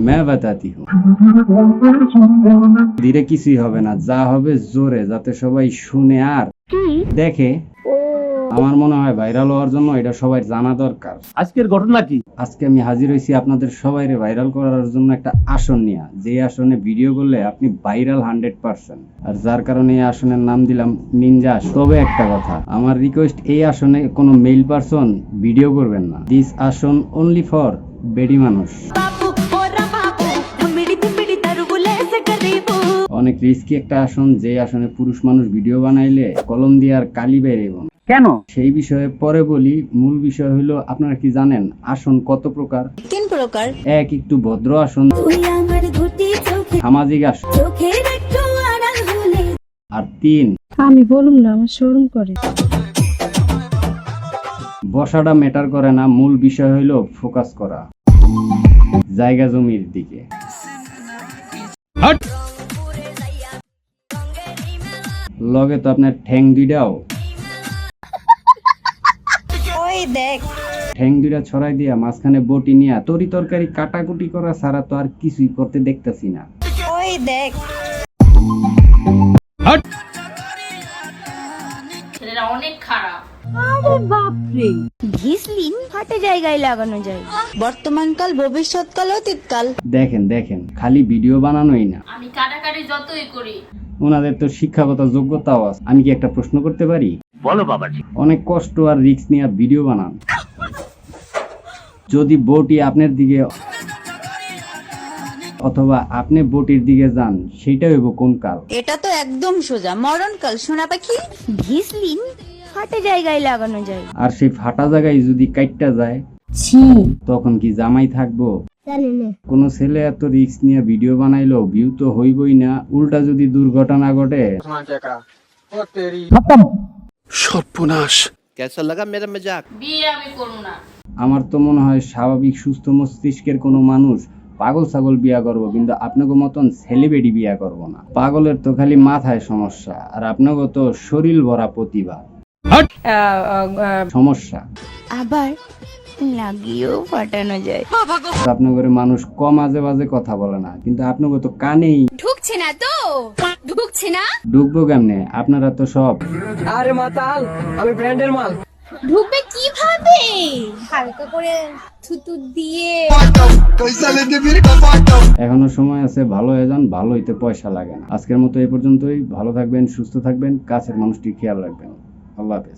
मैं बताती हूँ। ধীরে কিছুই হবে না, যা হবে জোরে, যাতে সবাই শুনে আর দেখে। আমার মনে হয় ভাইরাল হওয়ার জন্য এটা সবাই জানা দরকার। আজকের ঘটনা কি? আজকে আমি হাজির হয়েছি আপনাদের সবাইরে ভাইরাল করার জন্য একটা আসন নিয়ে, যে আসনে ভিডিও করলে আপনি ভাইরাল 100%। আর যার কারণে এই আসনের নাম দিলাম নিনজা আসন। তবে একটা কথা, আমার রিকোয়েস্ট, এই আসনে কোনো মেল পারসন ভিডিও করবেন না। দিস আসন অনলি ফর বেডি মানুষ। অনেক রিস্কি একটা আসন, যে আসনে পুরুষ মানুষ ভিডিও বানাইলে কলম দিয়ে আর কালি বেরিয়ে কেন? সেই বিষয়ে পরে বলি। মূল বিষয় হলো, আপনারা কি জানেন আসন কত প্রকার? 3 প্রকার। এক, একটু ভদ্র আসন, সামাজিক আসন। আর 3, আমি বলুম না, আমার শরম করে। বসাটা ম্যাটার করে না, মূল বিষয় হলো ফোকাস করা জায়গা জমির দিকে। লগে তো আপনার ঠ্যাং দুইটাও, ওই দেখ, ঠ্যাং দুইটা ছড়াই দিয়া মাঝখানে বটি নিয়া তরি তরকারি কাটাকুটি করা ছাড়া তো আর কিছুই করতে দেখতেছি না। ওই দেখ, ছেলেরা অনেক খারাপ। আরে বাপরে, ঘিসলিন হাটে জায়গায় লাগানো যায়। বর্তমানকাল, ভবিষ্যৎকাল, অতীতকাল। দেখেন দেখেন, খালি ভিডিও বানানোই না, আমি কাটাকাটি যতই করি, ওনাদের তো শিক্ষাগত যোগ্যতাও আছে। আমি কি একটা প্রশ্ন করতে পারি? বলো বাবাজি। অনেক কষ্ট আর রিস্ক নিয়ে ভিডিও বানান, যদি বটি আপনার দিকে অথবা আপনি বটির দিকে যান, সেটা হইব কোন কাল? এটা তো একদম সোজা, মরণকাল। সোনা পাখি, ঘিসলিন হাটে জায়গায় লাগানো যায়। আর সেই ফাটা জায়গায় যদি কাইটটা যায়, তখন কি জামাই থাকবো? কোন ছেলে এত রিস্ক নিয়ে ভিডিও বানাইলো, ভিউ তো হইবই না, উল্টা যদি দুর্ঘটনা ঘটে। সর্বনাশ। कैसा लगा मेरा मजाक? বিয়ে আমি করবো না। আমার তো মনে হয় স্বাভাবিক সুস্থ মস্তিষ্কের কোনো মানুষ পাগল ছাগল বিয়া করবো, কিন্তু আপনাকে মতন সেলিব্রিটি বিয়া করবো না। পাগলের তো খালি মাথায় সমস্যা, আর আপনাকে তো শরীর ভরা প্রতিভা সমস্যা। আবার লাগিয়েও ফাটানো যায়। আপনাদের মানুষ কম আজে বাজে কথা বলে না, কিন্তু আপনাকে তো কানেই ঢুকছে না তো, ঢুকছে না। ঢুকবো কেমনে? আপনারা তো সব আরে মাতাল, আমি ব্র্যান্ডের মাল। ঢুকবে কিভাবে? হালকা করে থুতু দিয়ে। এখনো সময় আছে, ভালো হয়ে যান, ভালো হইতে পয়সা লাগে না। আজকের মতো এই পর্যন্তই। ভালো থাকবেন, সুস্থ থাকবেন, কাছের মানুষটি খেয়াল রাখবেন। আল্লাহ হাফেজ।